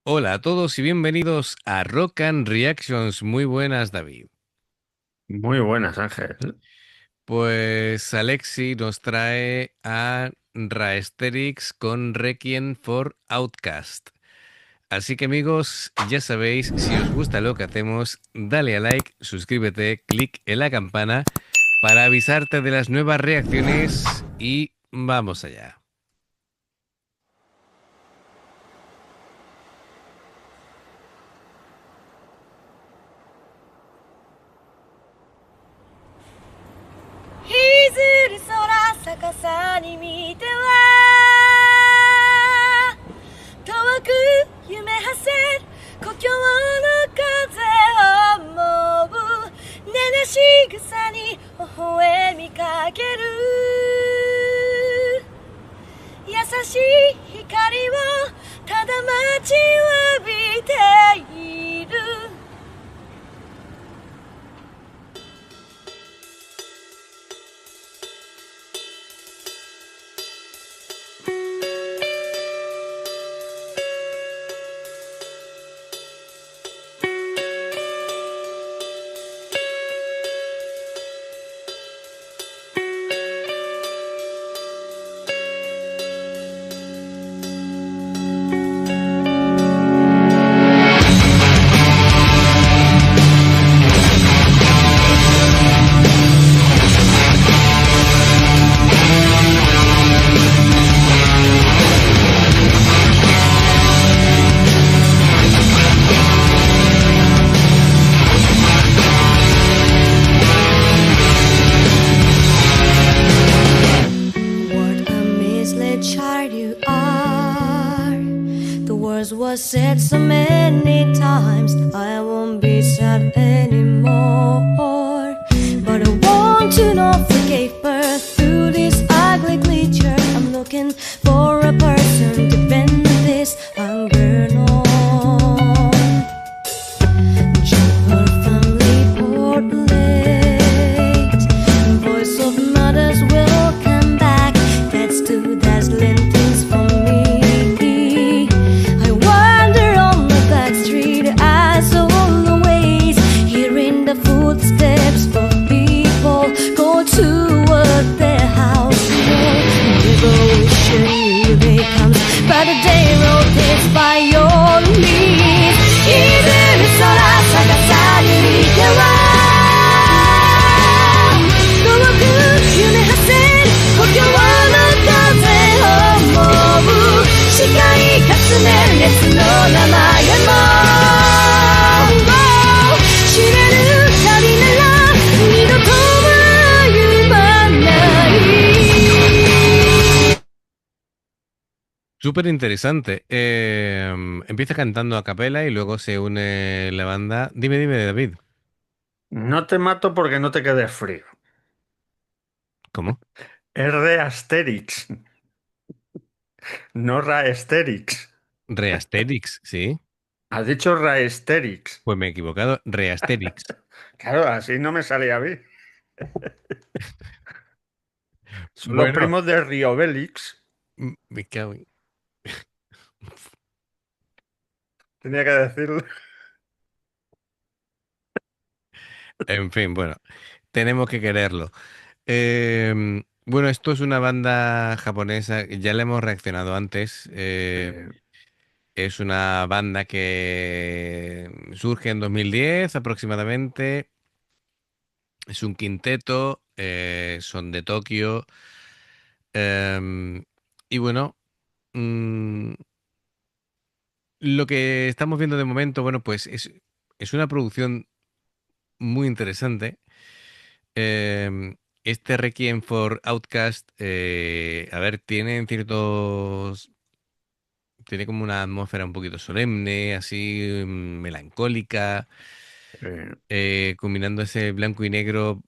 Hola a todos y bienvenidos a Rock and Reactions. Muy buenas, David. Muy buenas, Ángel. Pues Alexi nos trae a Raesterix con Requiem for Outcast. Así que amigos, ya sabéis, si os gusta lo que hacemos, dale a like, suscríbete, clic en la campana para avisarte de las nuevas reacciones y vamos allá.遠く夢走る故郷の風を思う。寝なし草に微笑みかける。優しい光をただ待ちわびている。What a misled child you are. The words were said so many times. I won't be sad anymore. But I want to not forget birth through this ugly creature. I'm looking for a person to bend this anger on. Your family portrait, voice of mothers will come back. That's two dazzling things for me. I wander on the back street as always, hearing the footsteps of people go toward their house. Revolution they comes, but the day rotates by your knees. いつる空探さぬいてはどの空夢走る故郷の風を思う。視界かすめ熱の名前も知れぬ旅なら二度とは夢はない。Súper interesante. Empieza cantando a capela y luego se une la banda. Dime, David. No te mato porque no te quedes frío. ¿Cómo? Es de Asterix, no Raesterix. Reasterix, ¿sí? Has dicho Raesterix. Pues me he equivocado. Reasterix. Claro, así no me salía bien. Son los Bueno, primos de Riobelix. me cago Tenía que decirlo. en fin, bueno, tenemos que quererlo. Bueno, esto es una banda japonesa, ya le hemos reaccionado antes. Es una banda que surge en 2010 aproximadamente. Es un quinteto, son de Tokio. Y bueno, mm, lo que estamos viendo de momento, bueno, pues es una producción muy interesante. Este Requiem for Outcast, a ver, tiene como una atmósfera un poquito solemne, así melancólica, Eh, combinando ese blanco y negro,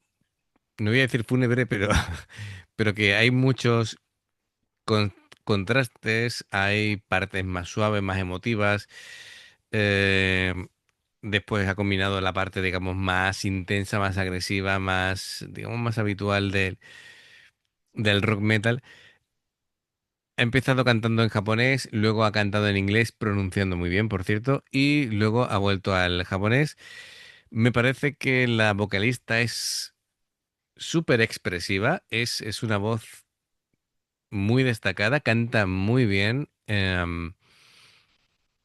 no voy a decir fúnebre, pero, pero que hay muchos con- contrastes, hay partes más suaves, más emotivas. eh, Después ha combinado la parte, digamos, más intensa, más agresiva, más, digamos, más habitual del rock metal. ha empezado cantando en japonés, luego ha cantado en inglés, pronunciando muy bien, por cierto, y luego ha vuelto al japonés. Me parece que la vocalista es súper expresiva, es una voz muy destacada, canta muy bien,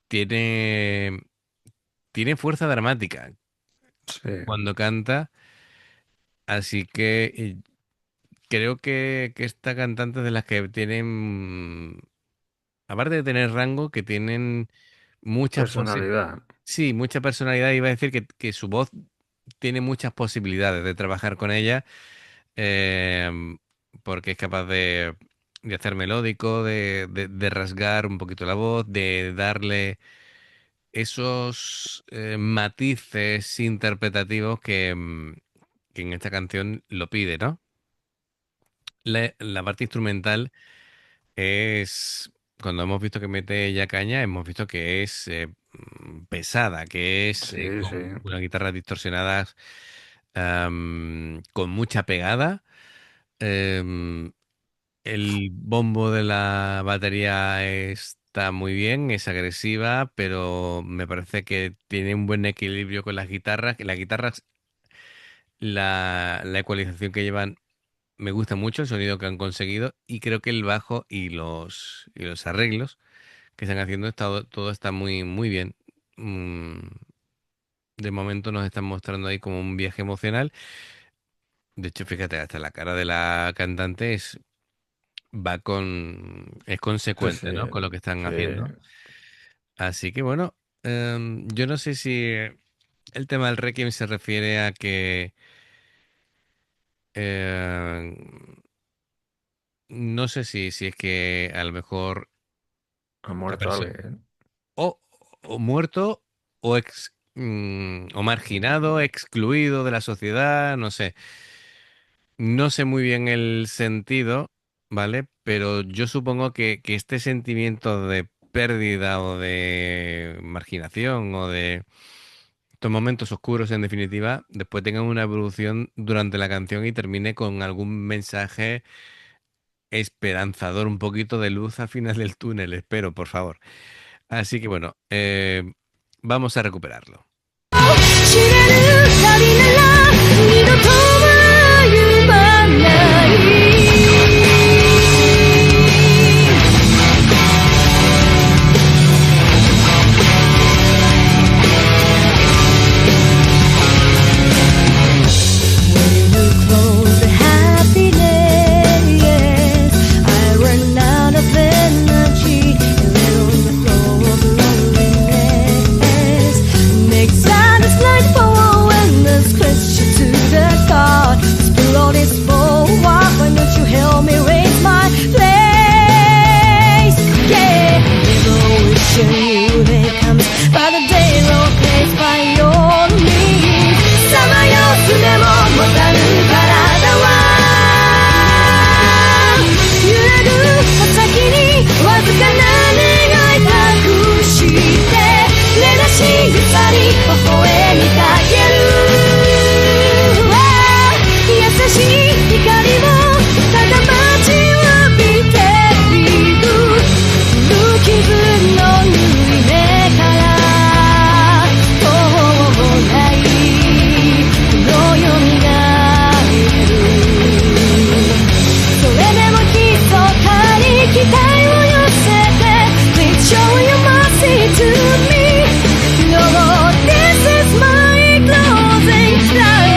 tiene, tiene fuerza dramática Sí, cuando canta, así que creo que esta cantante es de las que tienen, aparte de tener rango, que tienen muchas personalidad. sí, mucha personalidad. Iba a decir que su voz tiene muchas posibilidades de trabajar con ella, em, porque es capaz de hacer melódico, de rasgar un poquito la voz, de darle esos matices interpretativos que en esta canción lo pide, ¿no? La parte instrumental es, cuando hemos visto que mete ya caña, hemos visto que es pesada, que es Sí, sí. con una guitarra distorsionada, con mucha pegada. em, el bombo de la batería está muy bien, es agresiva, pero me parece que tiene un buen equilibrio con las guitarras. Que las guitarras, la ecualización que llevan me gusta mucho el sonido que han conseguido y creo que el bajo y los arreglos que están haciendo todo está muy, muy bien. Mm, de momento nos están mostrando ahí como un viaje emocional. De hecho, fíjate, hasta la cara de la cantante es Sí, sí, consecuente, ¿no? Con lo que están sí. haciendo. Así que bueno, yo no sé si el tema del Requiem se refiere a que eh, no sé si es que a lo mejor Ha la muerto persona alguien. o, o muerto o marginado, excluido de la sociedad, no sé. No sé muy bien el sentido, ¿vale? Pero yo supongo que este sentimiento de pérdida o de marginación o de estos momentos oscuros, en definitiva, después tengan una evolución durante la canción y termine con algún mensaje esperanzador, un poquito de luz al final del túnel, espero, por favor. Así que bueno, vamos a recuperarlo. 知れる旅なら二度とは歩まない When you close the happiness, I run out of energy and let on the flow of loneliness. Makes silence like power when there's question to the God. Spill all this for what? Why don't you help me raise my place? Yeah, never wishing you there comes by the day, no place by your knees. さまよすでも持たぬ体は揺れる刃先にわずかな願い託して根なしゆさり微笑みかける優しい光をただ待ちわびている無傷の縫い目から遠ないこの世にがえるそれでも密かに期待を寄せて Please show your mercy to me No, this is my closing cry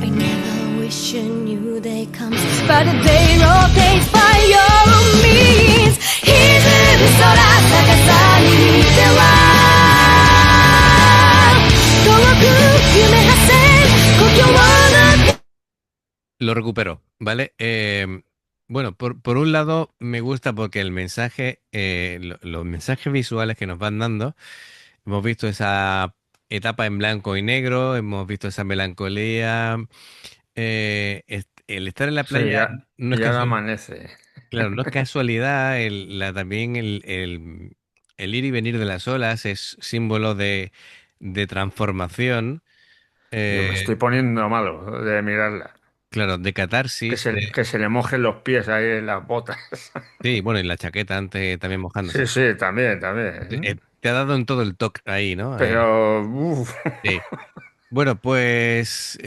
I never wish I knew they come But the day rotates by your means 歪む空逆さに見ては遠く夢馳せ故郷の lo recupero, ¿vale? Bueno, por un lado me gusta porque el mensaje, los mensajes visuales que nos van dando, hemos visto esa etapa en blanco y negro, hemos visto esa melancolía, el estar en la Sí, playa ya, no es ya casual, amanece. claro, no es casualidad, también el ir y venir de las olas es símbolo de transformación, Yo me eh, estoy poniendo malo de mirarla. claro, de catarsis, Que se le mojen los pies ahí en las botas. sí, bueno, y la chaqueta antes también Sí, mojándose. sí, también, también. Te ha dado en todo el toque ahí, ¿no? Pero, uff, Sí. Bueno, pues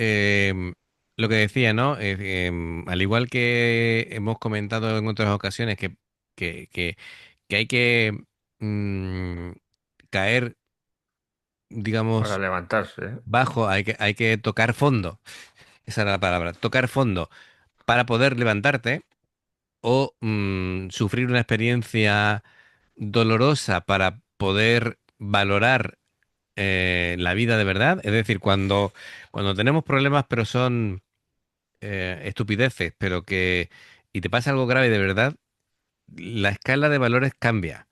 lo que decía, ¿no? Al igual que hemos comentado en otras ocasiones que, que, que hay que mm, caer, para digamos, levantarse. ¿Eh? bajo, hay que tocar fondo, esa era la palabra, tocar fondo para poder levantarte o sufrir una experiencia dolorosa para poder valorar la vida de verdad. Es decir, cuando tenemos problemas, pero son estupideces, y te pasa algo grave de verdad, la escala de valores cambia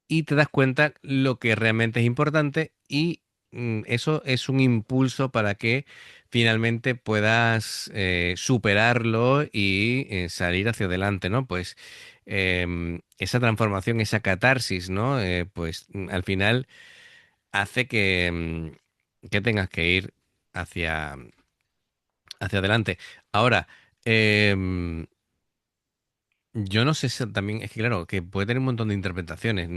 y te das cuenta lo que realmente es importante y eso es un impulso para que finalmente puedas superarlo y salir hacia adelante, ¿no? Pues esa transformación, esa catarsis, ¿no? Pues al final hace que tengas que ir hacia, hacia adelante. Ahora, yo no sé si también, es que claro, que puede tener un montón de interpretaciones.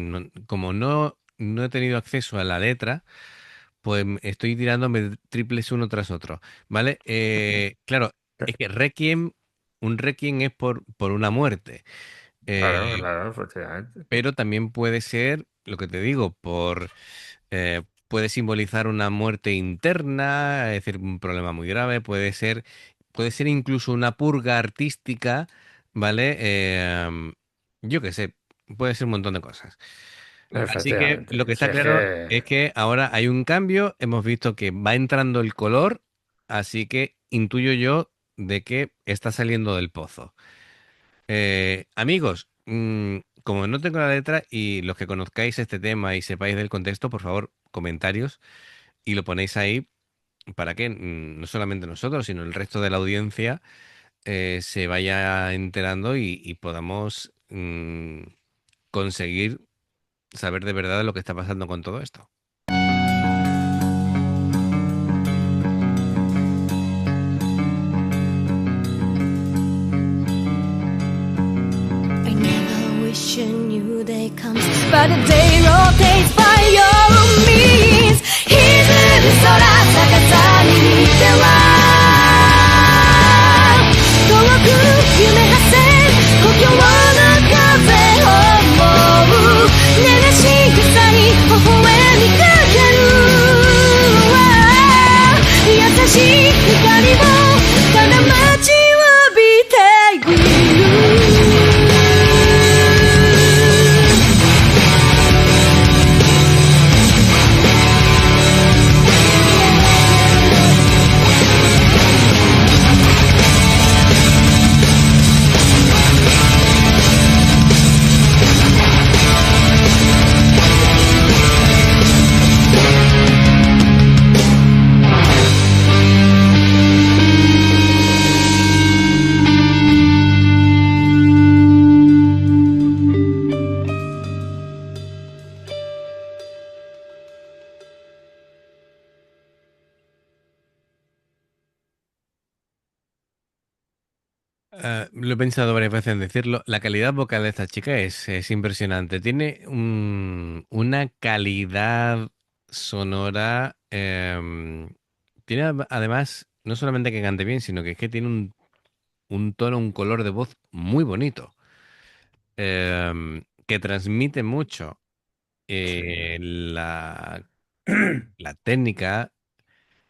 Como no he tenido acceso a la letra, pues estoy tirándome triples uno tras otro, ¿vale? Claro, es que un requiem es por una muerte. Claro, Eh, claro, efectivamente. pero también puede ser, lo que te digo, puede simbolizar una muerte interna, es decir, un problema muy grave, puede ser incluso una purga artística, ¿vale? Yo qué sé, puede ser un montón de cosas. Así que Efectivamente. lo que Si está es claro que, es que ahora hay un cambio, hemos visto que va entrando el color, así que intuyo yo de que está saliendo del pozo. Amigos, como no tengo la letra y los que conozcáis este tema y sepáis del contexto, por favor, comentarios y lo ponéis ahí para que no solamente nosotros, sino el resto de la audiencia se vaya enterando y podamos conseguir saber de verdad lo que está pasando con todo esto. I never wish I knew they comes, but the day rotates by your means. 歪む空逆さに見ては遠く夢馳せ故郷の風を思う流し草に微笑みかける優しい光をただ待ちわびている Lo he pensado varias veces en decirlo. La calidad vocal de esta chica es impresionante. Tiene una calidad sonora. Tiene además, no solamente que cante bien, sino que es que tiene un tono, un color de voz muy bonito. Que transmite mucho. sí. La técnica,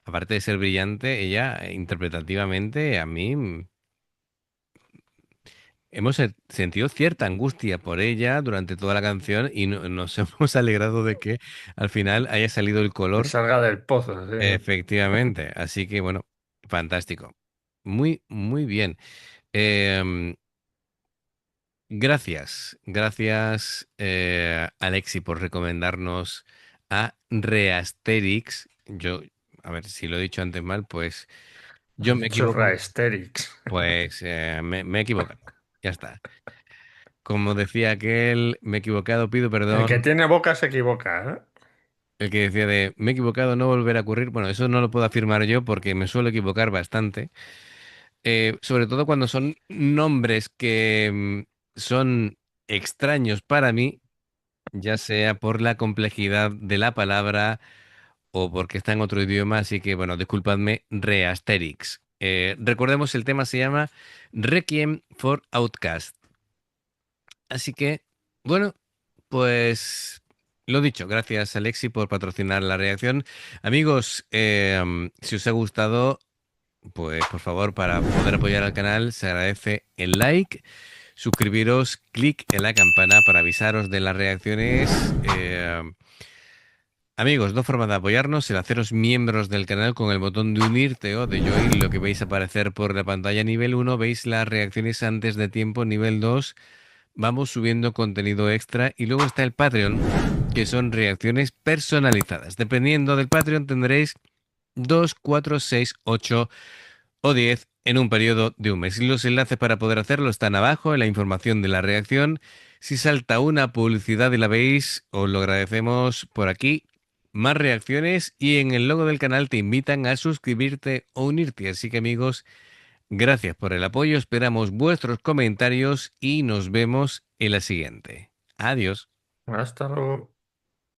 aparte de ser brillante, ella interpretativamente a mí. Hemos sentido cierta angustia por ella durante toda la canción y nos hemos alegrado de que al final haya salido el Que color. salga del pozo, sí. Efectivamente. Así que bueno, fantástico. muy, muy bien. Em, gracias, Alexi, por recomendarnos a Reasterix. Yo, a ver si lo he dicho antes mal, pues yo Has me dicho equivoco, Raesterix. pues me he equivocado. Ya está. Como decía aquel, me he equivocado, pido El que perdón. tiene boca se equivoca, ¿eh? El que decía de me he equivocado, no volverá a ocurrir. Bueno, eso no lo puedo afirmar yo porque me suelo equivocar bastante. Sobre todo cuando son nombres que son extraños para mí, ya sea por la complejidad de la palabra o porque está en otro idioma. Así que, bueno, disculpadme, Reasterix. Recordemos, el tema se llama Requiem for Outcast. Así que, bueno, pues lo dicho, gracias Alexi por patrocinar la reacción. Amigos, si os ha gustado, pues por favor, para poder apoyar al canal, se agradece el like, suscribiros, clic en la campana para avisaros de las reacciones. Amigos, dos formas de apoyarnos: el haceros miembros del canal con el botón de unirte o de join, lo que veis aparecer por la pantalla. Nivel uno, veis las reacciones antes de tiempo. Nivel 2, vamos subiendo contenido extra. Y luego está el Patreon, que son reacciones personalizadas. Dependiendo del Patreon tendréis 2, 4, 6, 8 o 10 en un periodo de un mes. Y los enlaces para poder hacerlo están abajo en la información de la reacción. Si salta una publicidad y la veis, os lo agradecemos por aquí. Más reacciones y en el logo del canal te invitan a suscribirte o unirte. Así que, amigos, gracias por el apoyo. Esperamos vuestros comentarios y nos vemos en la siguiente. Adiós. Hasta luego.